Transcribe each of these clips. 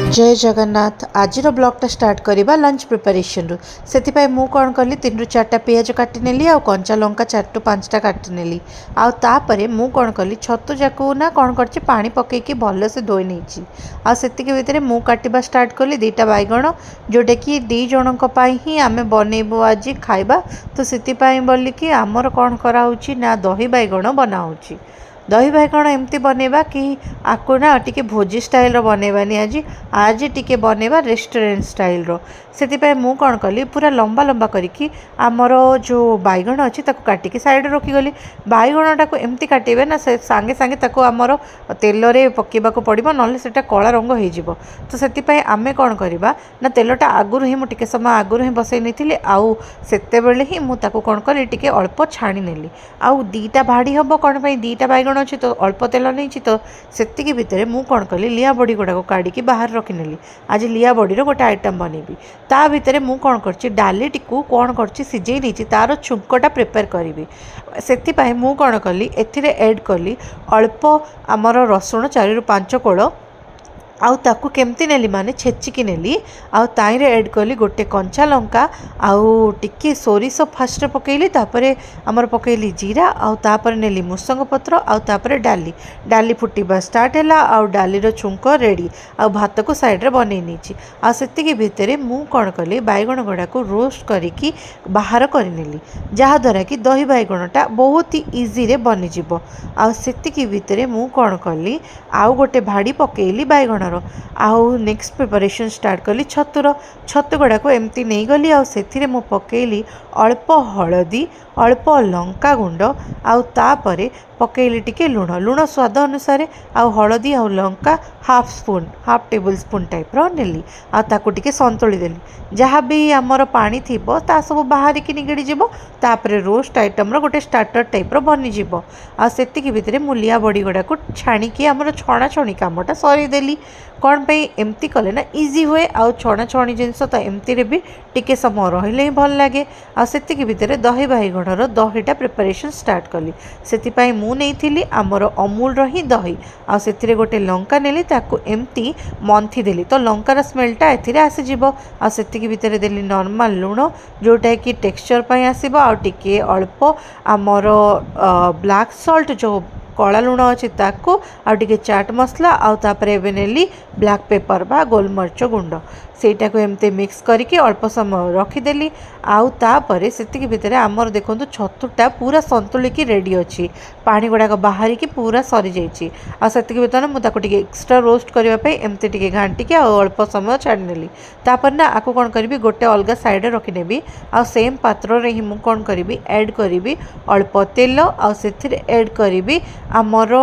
जय जगन्नाथ। आज ब्लॉगटा स्टार्ट करवा लंच प्रिपरेशन से मु कौन कली 3 ରୁ 4टा पियाज काटी नेली आ कंचा लंका 4 ରୁ 5टा काटी नेली आउे मु कौन कली छतु जाकू ना कौन कर पानी पकईकि भल से धोई नहीं आती भितर मु काटा स्टार्ट कली 2टा बैगण जोटा कि 2 जनक ही आम बनइबू आज खाइबा तो से बोलिकी आमर कौन कराऊँ ना दही बैगण बनाऊँगी। दही बैगण एमती बनइबा कि आपको ना टिके भोजी स्टाइल रो बनइबानी आज टिके बनइबा रेस्टोरेंट स्टाइल रो से मु कौन कली पूरा लंबा लंबा करिकी आमर जो बैगण अच्छी काटिकी साइड रखीगली बैगणटा को एमती काटे ना से सांगे सांगे ताको आमर तेल रे पकेबा को पड़िबो नले सेटा कला रंग हो जिवो तो सेति आमे कौन करबा ना तेलटा आगुरु ही मु टिके समय आगुरु ही बसई नथिले आउ सेते बेले ही मु ताको कौन कली टिके अल्प छाणी नेली आउ 2टा भाड़ी हबो कौन पई 2टा बैगण अच्छी तो अल्प तेल नहीं तो सेतिकी भितर मु कौन कली लिया बड़ी गुड़ाक काढ़ी बाहर रखिनेली आज लिया बड़ीर गोटे आइटम बनइबी ता भितर मु कौन करछि डाली टिकू कौन करछि सिझेई नहीं तार छुंकटा प्रिपेयर करी से मु कौन कली एथिरे ऐड कली अल्प आमर रसुण 4 ରୁ 5 कोड़ आउ ताकू केमती नेली माने छेचिकी नेली आउ ताइरे ऐड कली गोटे कंचा लंका आउ टिके सोरिष फास्ट पकेली तापरे हमर पकेली जीरा आउ तापर नेली मुसंग पत्र आउ तापरे डाली फुटिबा स्टार्ट हैला आउ डाली रो छुंक रेडी आउ भात को साइड रे बनै नीची आ सेतिके भितरे मु कोन कली बैगण गडा को रोस्ट करिकी बाहर करि नेली जहा द्वारा कि दही बैगणटा बहुत ही इजी रे बनि जिवो आ सेतिके भितरे मु कोन कली आउ गोटे भाड़ी पकेली बैगण आउ नेक्स्ट प्रिपरेशन स्टार्ट कली छतु गुड़ा को एमती नहीं गली आउ सेथिरे मु पकेली अल्प हलदी अल्प लंका गुंड आउ तापरे पकेली टिके लुण स्वाद अनुसार आउ हलदी आउ लंका हाफ टेबल स्पून टाइप रो नेली आ ताकू टिके संतुली देली जहाँ भी आमर पानी थिबो ता सब बाहर की निगड़ी जिवो तापरे रोस्ट आइटम रो गोटे स्टार्टर टाइप रो बनी जिवो आ सेतिकी भितरे मुलिया बड़ी गुड़ा को छाणीकी आमर छणा छणी कामटा सरी देली कौन पे एमती कले ना इजी हुए आउ छणा छणी जिनस तो एमती रे भी टिके समय रहिले ही भल लागे आ सेतिकी भितरे दही बैगणर दहीटा प्रिपरेशन स्टार्ट कली सेतिपाई मु नेइथिली आमर अमूल रो ही दही आ सेतिरे गोटे लंका नेली ताकू एमती मंथी देली तो लंकार स्मेलटा एथिरे आसी जिवो आ सेतिकी भितरे देली नॉर्मल लुण जोटा कि टेक्सचर पाई आसीबो आ टिके अल्प आमर ब्लैक सॉल्ट जो कला लुण अच्छी ताकू आगे चाट मसला आउे ब्लैक पेपर बा गोलमरीच गुंड सेटा को एमती मिक्स करके अल्प समय रखीदेली आउ तापरे सेतिकी भितर आमर देखंतु छतुटा पूरा संतुलिकी रेडी अच्छी पानी गुड़ाक बाहर की पूरा सरी जाइए आ सेतिकी भितर मुझे टिके एक्स्ट्रा रोस्ट करने पे एमती टिके घांटिकी अल्प समय छाड़ीनेली तापर ना आपको कौन करी गोटे अलग साइड रखिनेबी आ सेम पात्र रे ही मु कौन करी ऐड करी अल्प तेल आ सेथिरे ऐड करी आमर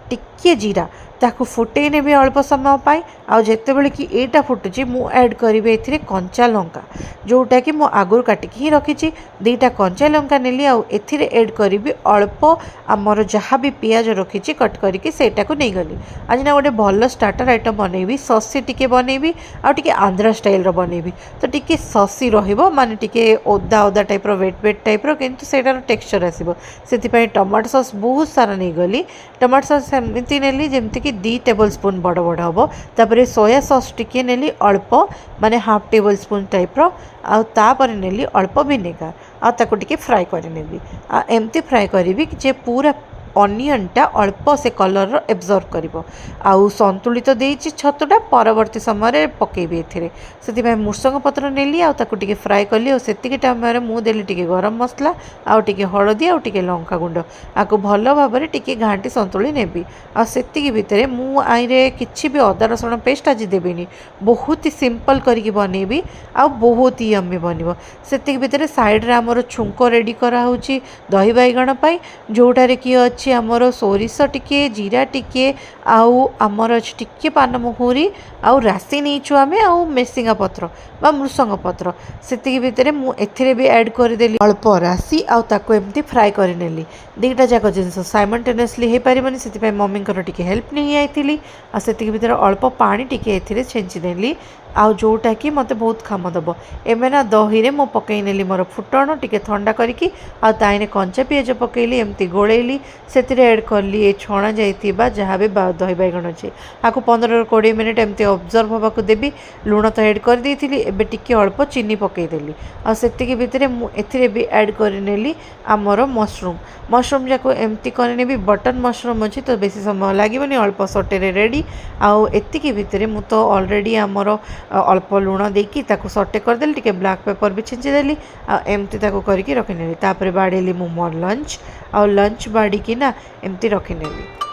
टिके जीरा ताकू फुटे नेबी अल्प समय पाई आउ जेते बेले कि एटा फुटुची मु ऐड करी एथिरे कंचा लंका जोटा कि मु आगुर काटिकी ही रखिची 2टा कंचा लंका नेली आउ एथिरे ऐड करी अल्प आमर जहाँ भी पियाज रखिची कट करके सेटा को नहीं गली आज ना गोटे भल स्टार्टर आइटम बनइबी ससी टिके बनइबी आ टिके आंध्रा स्टाइल रो बनइबी तो टिके ससी रहिबो माने टिके ओदा ओदा टाइप रो वेट टाइप रो किंतु सेटार टेक्सचर आसीबो सेति पई टमाटो सॉस बहुत सारा नहीं गली टमाटो सॉस एमती नेली जेमती कि 2 टेबल स्पून बड़ बड़ हम तापर सोया सॉस टिके नेली अल्प माने हाफ टेबल स्पून टाइप रो आउे नेली अल्प विनेगार आ ताको टिके फ्राए कर नेली आ एमती फ्राए करी जे पूरा अनियनटा अल्प से कलर एब्जर्व करिवो आउ संतुलित देइछि छतुटा परवर्ती समय पकेबी एथिरे सेति मुसंग पत्र नेली आ ताको टिके फ्राए कली और सेतिके टाइम मु देली टिके गरम मसला आ टिके हळदी आ टिके लंका गुंड आको भल भाबरे टिके घांटी संतुली नेबी आ सेतिके भितरे मु आइरे किछि भी अदा रसुण पेस्ट आज देबेनी बहुत ही सिंपल करिके बनेबी आ बहुत ही यम्मी बनिवो सेतिके भितरे साइड रे हमर छुंक रेडी करा होची दही बैगण पाई जोटारे कि अछि आमर सोरिष टिके जीरा टिके आउ आमर टिके पानमहुरी आउ राशि नहींचु आम आउ मेसिंगा पत्र बा मृसंग पत्र सेतिकी भितर मु एथिरे भी ऐड करदेली अल्प राशि आउ ताको एमती फ्राए करनेली 2टा जाक जिनस साइमल्टेनियसली हो पारिबनी सेतिपई मम्मींकर टिके हेल्प नहीं आइथिली आ सेतिकी भितर अल्प पानी टिके एथिरे छेंची देली आउ जोटा कि मते बहुत काम दब एमे ना दही रे मो पकई नेली मोर फुटण टिके ठंडा करिकी आ ताइने कंचा पियाज पकेली एमती गोळेली से ऐड कली ये छणा जाइथिबा जहाँ भी दही बैगण अच्छे आपको 15-20 मिनिट एमती ऑब्जर्व होगा देवी। लुण तो ऐड कर देइथिली एबे टिके अल्प चीनी पकईदेली आ सेतिकी भितरे मु एथिरे भी ऐड करनेली आमर मशरूम जाको एमती करनेबी बटन मशरूम अच्छी तो बेसी समय लगे अल्प सटेरे रेडी आउ एतिकी भितरे मु तो ऑलरेडी आमर अल्प लुण देकी ताको सटे करदेली टिके ब्लैक पेपर भी छिंचीदेली आ एमती ताको करके रखिनेली तापर बाड़ेली मु मोर लंच आ लंच बाड़ी की ना एमती रखिनेली।